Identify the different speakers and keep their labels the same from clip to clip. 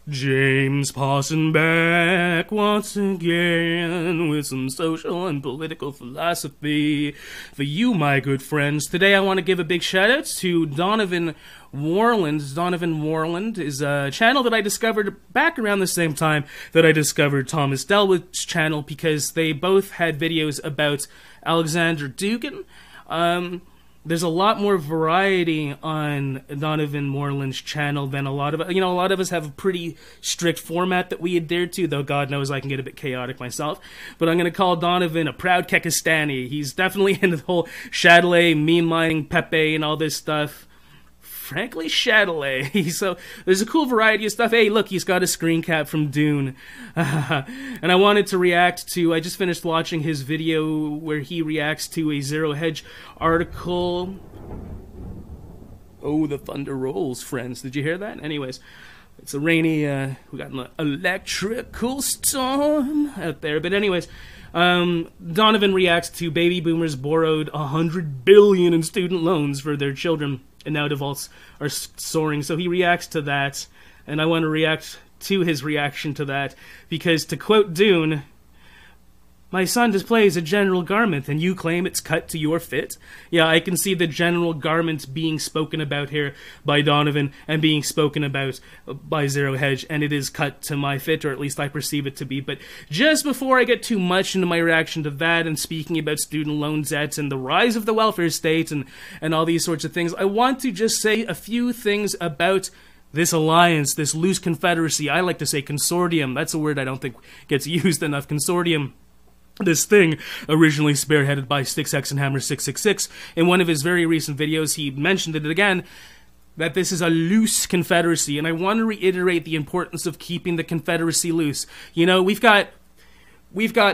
Speaker 1: James Parson back once again with some social and political philosophy for you, my good friends. Today I want to give a big shout out to Donovan Worland. Donovan Worland is a channel that I discovered back around the same time that I discovered Thomas Delwood's channel, because they both had videos about Alexander Dugin. There's a lot more variety on Donovan Worland's channel than a lot of us have a pretty strict format that we adhere to, though God knows I can get a bit chaotic myself. But I'm going to call Donovan a proud Kekistani. He's definitely into the whole Chatelet, meme mining, Pepe, and all this stuff. Frankly, Chatelet. So there's a cool variety of stuff. Hey, look, he's got a screen cap from Dune. And I wanted to react to, I just finished watching his video where he reacts to a Zero Hedge article. Oh, the thunder rolls, friends. Did you hear that? Anyways, it's a rainy, we got an electrical storm out there. But anyways, Donovan reacts to baby boomers borrowed $100 billion in student loans for their children, and now defaults are soaring. So he reacts to that, and I want to react to his reaction to that, because to quote Dune, "My son displays a general garment, and you claim it's cut to your fit." Yeah, I can see the general garment being spoken about here by Donovan, and being spoken about by Zero Hedge, and it is cut to my fit, or at least I perceive it to be. But just before I get too much into my reaction to that, and speaking about student loan debts, and the rise of the welfare state, and all these sorts of things, I want to just say a few things about this alliance, this loose confederacy. I like to say consortium. That's a word I don't think gets used enough. Consortium. This thing, originally spearheaded by Sticks X and Hammer 666, in one of his very recent videos, he mentioned it again, that this is a loose confederacy, and I want to reiterate the importance of keeping the confederacy loose. You know, we've got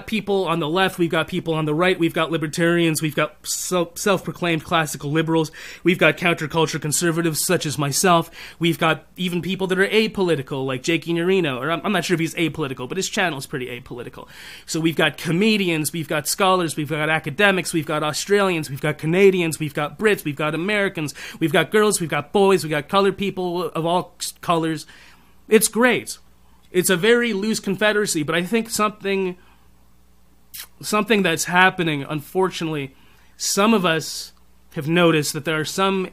Speaker 1: people on the left, we've got people on the right, we've got libertarians, we've got self-proclaimed classical liberals, we've got counterculture conservatives such as myself, we've got even people that are apolitical, like Jake Iannarino, or I'm not sure if he's apolitical, but his channel is pretty apolitical. So we've got comedians, we've got scholars, we've got academics, we've got Australians, we've got Canadians, we've got Brits, we've got Americans, we've got girls, we've got boys, we've got colored people of all colors. It's great. It's a very loose confederacy, but I think something that's happening, unfortunately, some of us have noticed that there are some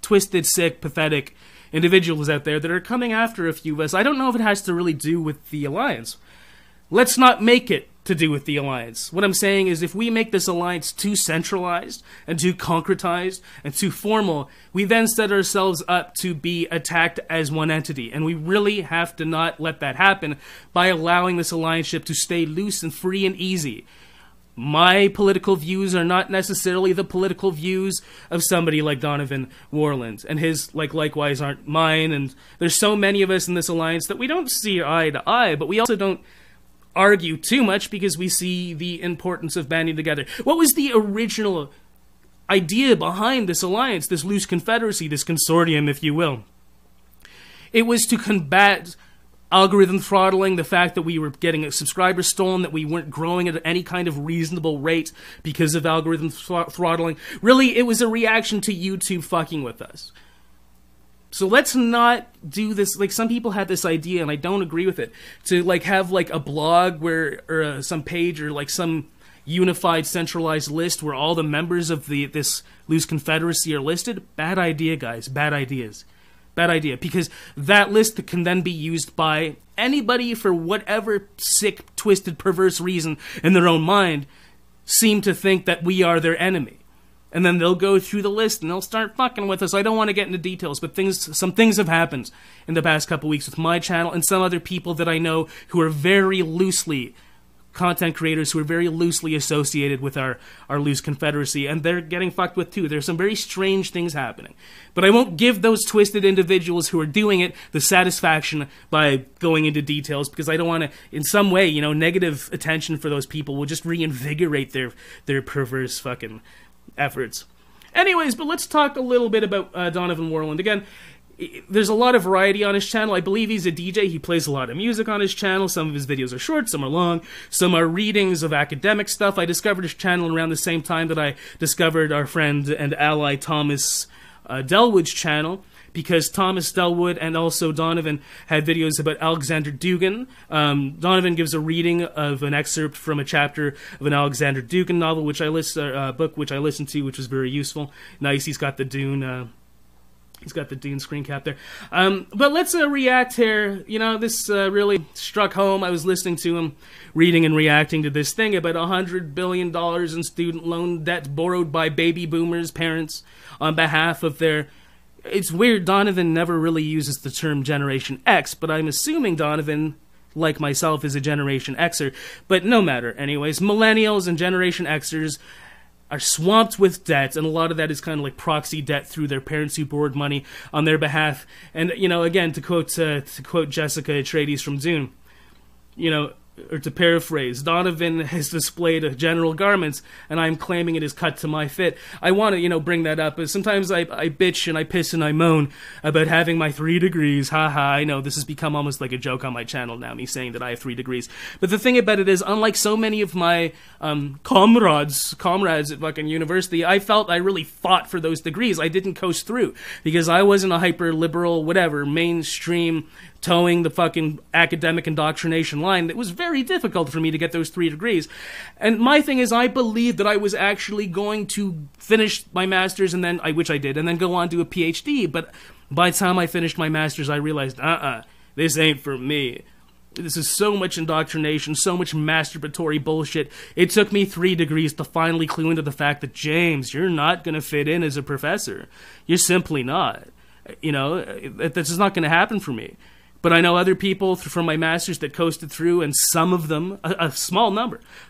Speaker 1: twisted, sick, pathetic individuals out there that are coming after a few of us. I don't know if it has to really do with the alliance. Let's not make it to do with the alliance. What I'm saying is, if we make this alliance too centralized and too concretized and too formal, we then set ourselves up to be attacked as one entity, and we really have to not let that happen by allowing this alliance-ship to stay loose and free and easy. My political views are not necessarily the political views of somebody like Donovan Worland, and his likewise aren't mine, and there's so many of us in this alliance that we don't see eye to eye, but we also don't argue too much because we see the importance of banding together. What was the original idea behind this alliance, this loose confederacy, this consortium, if you will? It was to combat algorithm throttling, the fact that we were getting a subscriber stolen, that we weren't growing at any kind of reasonable rate because of algorithm throttling. Really, it was a reaction to YouTube fucking with us. So let's not do this. Like, some people had this idea, and I don't agree with it, to have a blog or some page, or some unified centralized list where all the members of this loose confederacy are listed. Bad idea, guys. Bad ideas. Bad idea, because that list can then be used by anybody for whatever sick, twisted, perverse reason in their own mind seem to think that we are their enemy. And then they'll go through the list and they'll start fucking with us. I don't want to get into details, but some things have happened in the past couple weeks with my channel and some other people that I know who are very loosely content creators, who are very loosely associated with our loose confederacy, and they're getting fucked with too. There's some very strange things happening. But I won't give those twisted individuals who are doing it the satisfaction by going into details, because I don't want to, in some way, negative attention for those people will just reinvigorate their perverse fucking efforts. Anyways, but let's talk a little bit about Donovan Worland. Again, there's a lot of variety on his channel. I believe he's a DJ. He plays a lot of music on his channel. Some of his videos are short, some are long, some are readings of academic stuff. I discovered his channel around the same time that I discovered our friend and ally Thomas Delwood's channel. because Thomas Delwood and also Donovan had videos about Alexander Dugin. Donovan gives a reading of an excerpt from a chapter of an Alexander Dugin novel, book which I listened to, which was very useful. Nice, he's got the Dune. He's got the Dune screen cap there. But let's react here. This really struck home. I was listening to him reading and reacting to this thing about $100 billion in student loan debt borrowed by baby boomers' parents on behalf of their... It's weird, Donovan never really uses the term Generation X, but I'm assuming Donovan, like myself, is a Generation Xer. But no matter. Anyways, millennials and Generation Xers are swamped with debt, and a lot of that is kind of like proxy debt through their parents who borrowed money on their behalf. And, again, to quote Jessica Atreides from Dune, or to paraphrase, Donovan has displayed general garments, and I'm claiming it is cut to my fit. I want to, bring that up, but sometimes I bitch and I piss and I moan about having my 3 degrees. Haha, I know, this has become almost like a joke on my channel now, me saying that I have 3 degrees. But the thing about it is, unlike so many of my comrades at fucking university, I felt I really fought for those degrees. I didn't coast through, because I wasn't a hyper-liberal, whatever, mainstream, towing the fucking academic indoctrination line. It was very difficult for me to get those 3 degrees. And my thing is, I believed that I was actually going to finish my master's, and then, which I did, and then go on to a PhD. But by the time I finished my master's, I realized, this ain't for me. This is so much indoctrination, so much masturbatory bullshit. It took me 3 degrees to finally clue into the fact that, James, you're not going to fit in as a professor. You're simply not. This is not going to happen for me. But I know other people from my master's that coasted through, and some of them, a small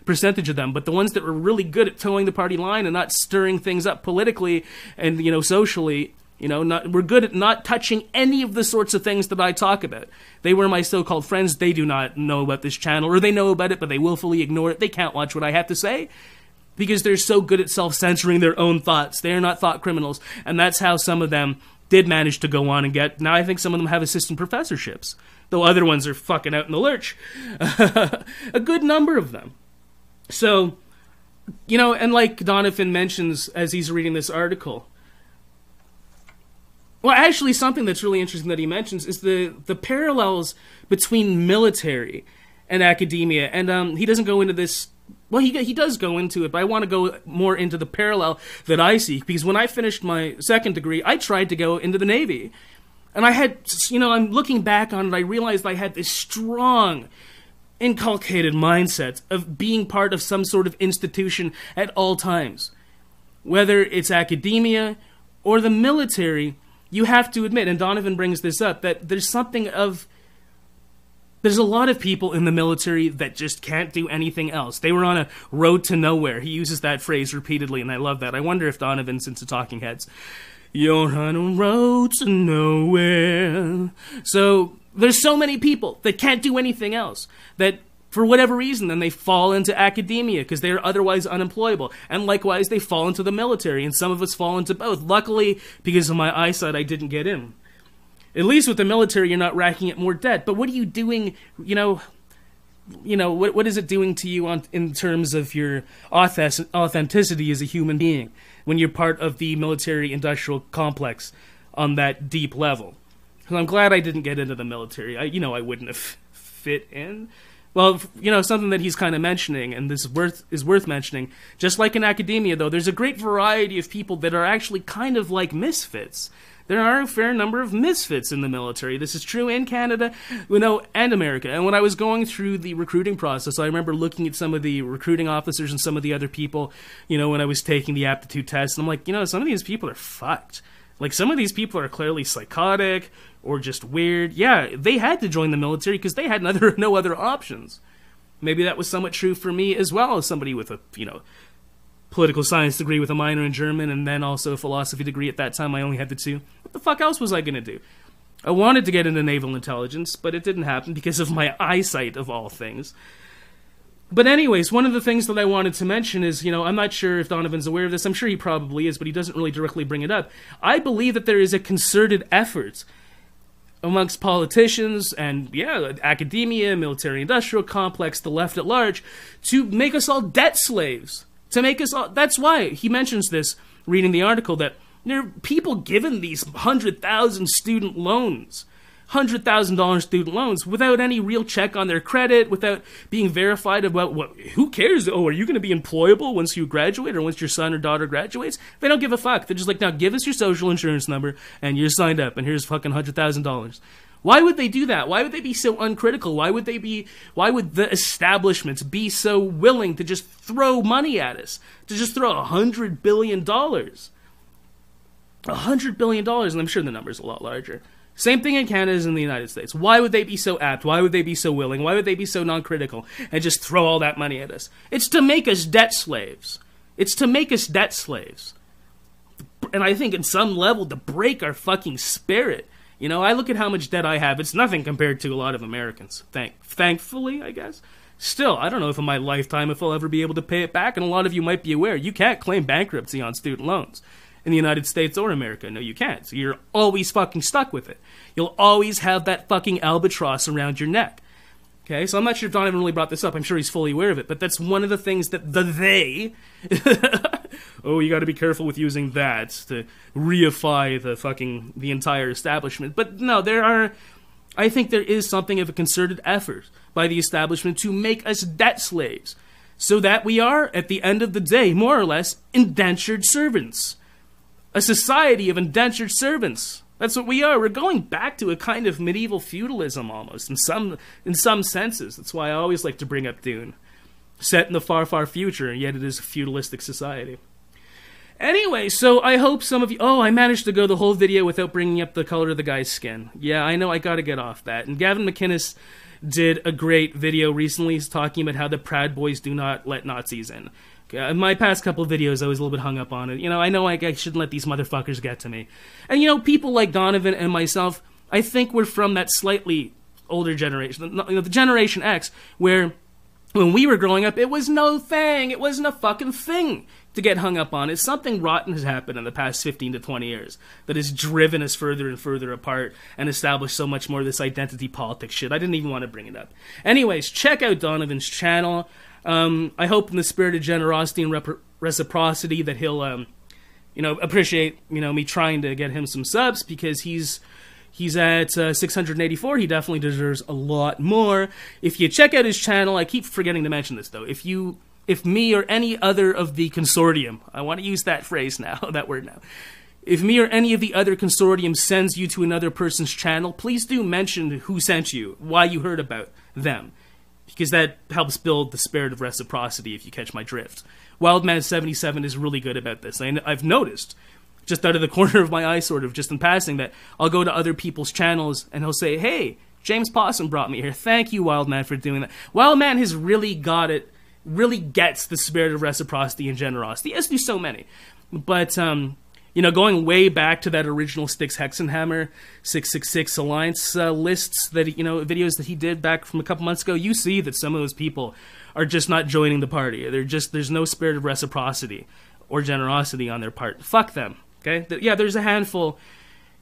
Speaker 1: percentage of them, but the ones that were really good at towing the party line and not stirring things up politically and, socially, were good at not touching any of the sorts of things that I talk about. They were my so-called friends. They do not know about this channel, or they know about it, but they willfully ignore it. They can't watch what I have to say because they're so good at self-censoring their own thoughts. They are not thought criminals, and that's how some of them did manage to go on and get... Now I think some of them have assistant professorships, though other ones are fucking out in the lurch. A good number of them. So, and like Donovan mentions as he's reading this article... Well, actually, something that's really interesting that he mentions is the parallels between military and academia. And he doesn't go into this... Well, he does go into it, but I want to go more into the parallel that I see, because when I finished my second degree, I tried to go into the Navy. And I had, I'm looking back on it, I realized I had this strong, inculcated mindset of being part of some sort of institution at all times. Whether it's academia or the military, you have to admit, and Donovan brings this up, that there's a lot of people in the military that just can't do anything else. They were on a road to nowhere. He uses that phrase repeatedly, and I love that. I wonder if Donovan's into Talking Heads. You're on a road to nowhere. So there's so many people that can't do anything else, that for whatever reason, then they fall into academia because they are otherwise unemployable. And likewise, they fall into the military, and some of us fall into both. Luckily, because of my eyesight, I didn't get in. At least with the military, you're not racking up more debt. But what are you doing, what is it doing to you in terms of your authenticity as a human being when you're part of the military-industrial complex on that deep level? Because I'm glad I didn't get into the military. I wouldn't have fit in. Well, something that he's kind of mentioning, and this is worth mentioning, just like in academia, though, there's a great variety of people that are actually kind of like misfits. There are a fair number of misfits in the military. This is true in Canada, and America. And when I was going through the recruiting process, I remember looking at some of the recruiting officers and some of the other people, when I was taking the aptitude test, and I'm like, some of these people are fucked. Like, some of these people are clearly psychotic or just weird. Yeah, they had to join the military because they had no other options. Maybe that was somewhat true for me as well, as somebody with a, political science degree with a minor in German, and then also a philosophy degree. At that time, I only had the 2. What the fuck else was I going to do? I wanted to get into naval intelligence, but it didn't happen because of my eyesight, of all things. But anyways, one of the things that I wanted to mention is, I'm not sure if Donovan's aware of this. I'm sure he probably is, but he doesn't really directly bring it up. I believe that there is a concerted effort amongst politicians and, academia, military-industrial complex, the left at large, to make us all debt slaves. To make us all... That's why he mentions this, reading the article, that There are people given these $100,000 student loans. $100,000 student loans without any real check on their credit, without being verified about what, who cares? Oh, are you going to be employable once you graduate or once your son or daughter graduates? They don't give a fuck. They're just like, now give us your social insurance number and you're signed up and here's fucking $100,000. Why would they do that? Why would they be so uncritical? Why would the establishments be so willing to just throw money at us? To just throw $100 billion? $100 billion, and I'm sure the number's a lot larger. Same thing in Canada as in the United States. Why would they be so apt? Why would they be so willing? Why would they be so non-critical and just throw all that money at us? It's to make us debt slaves. It's to make us debt slaves. And I think in some level to break our fucking spirit. You know, I look at how much debt I have. It's nothing compared to a lot of Americans. Thankfully, I guess. Still, I don't know if in my lifetime if I'll ever be able to pay it back. And a lot of you might be aware, you can't claim bankruptcy on student loans. In the United States or America. No, you can't. So you're always fucking stuck with it. You'll always have that fucking albatross around your neck. Okay, so I'm not sure if Donovan really brought this up. I'm sure he's fully aware of it. But that's one of the things that they... oh, you gotta be careful with using that to reify the entire establishment. But no, I think there is something of a concerted effort by the establishment to make us debt slaves. So that we are, at the end of the day, more or less, indentured servants. A society of indentured servants. That's what we are. We're going back to a kind of medieval feudalism almost, in some senses. That's why I always like to bring up Dune. Set in the far, far future, and yet it is a feudalistic society. Anyway, so I hope some of you... Oh, I managed to go the whole video without bringing up the color of the guy's skin. Yeah, I know, I gotta get off that. And Gavin McInnes did a great video recently. He's talking about how the Proud Boys do not let Nazis in. In my past couple of videos, I was a little bit hung up on it. You know, I know I shouldn't let these motherfuckers get to me. And, you know, people like Donovan and myself, I think we're from that slightly older generation, the Generation X, where when we were growing up, it was no thing. It wasn't a fucking thing to get hung up on. It's something rotten has happened in the past 15 to 20 years that has driven us further and further apart and established so much more of this identity politics shit. I didn't even want to bring it up. Anyways, check out Donovan's channel. I hope in the spirit of generosity and reciprocity that he'll, appreciate, me trying to get him some subs, because he's at 684. He definitely deserves a lot more. If you check out his channel, I keep forgetting to mention this though. If me or any other of the consortium, I want to use that phrase now, that word now. If me or any of the other consortium sends you to another person's channel, please do mention who sent you, why you heard about them. Because that helps build the spirit of reciprocity, if you catch my drift. Wildman77 is really good about this. I've noticed, just out of the corner of my eye, sort of, just in passing, that I'll go to other people's channels and he'll say, hey, James Possum brought me here. Thank you, Wildman, for doing that. Wildman has really got it, really gets the spirit of reciprocity and generosity, as do so many. But, going way back to that original Styx Hexenhammer 666 Alliance lists that, videos that he did back from a couple months ago, you see that some of those people are just not joining the party. There's no spirit of reciprocity or generosity on their part. Fuck them, okay? Yeah, there's a handful.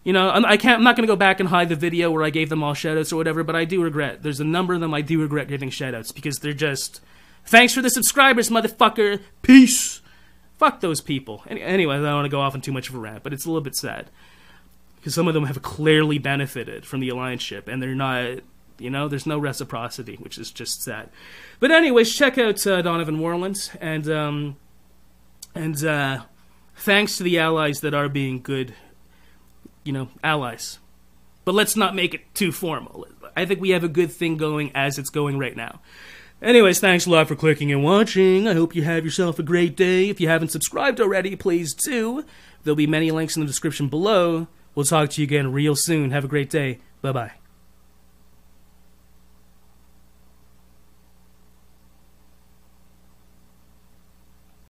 Speaker 1: I'm not going to go back and hide the video where I gave them all shoutouts or whatever, but I do regret. There's a number of them I do regret giving shoutouts because they're just, thanks for the subscribers, motherfucker. Peace. Fuck those people. Anyway, I don't want to go off on too much of a rant, but it's a little bit sad. Because some of them have clearly benefited from the alliance ship, and they're not, there's no reciprocity, which is just sad. But anyways, check out Donovan Worland, and thanks to the allies that are being good, allies. But let's not make it too formal. I think we have a good thing going as it's going right now. Anyways, thanks a lot for clicking and watching. I hope you have yourself a great day. If you haven't subscribed already, please do. There'll be many links in the description below. We'll talk to you again real soon. Have a great day. Bye-bye.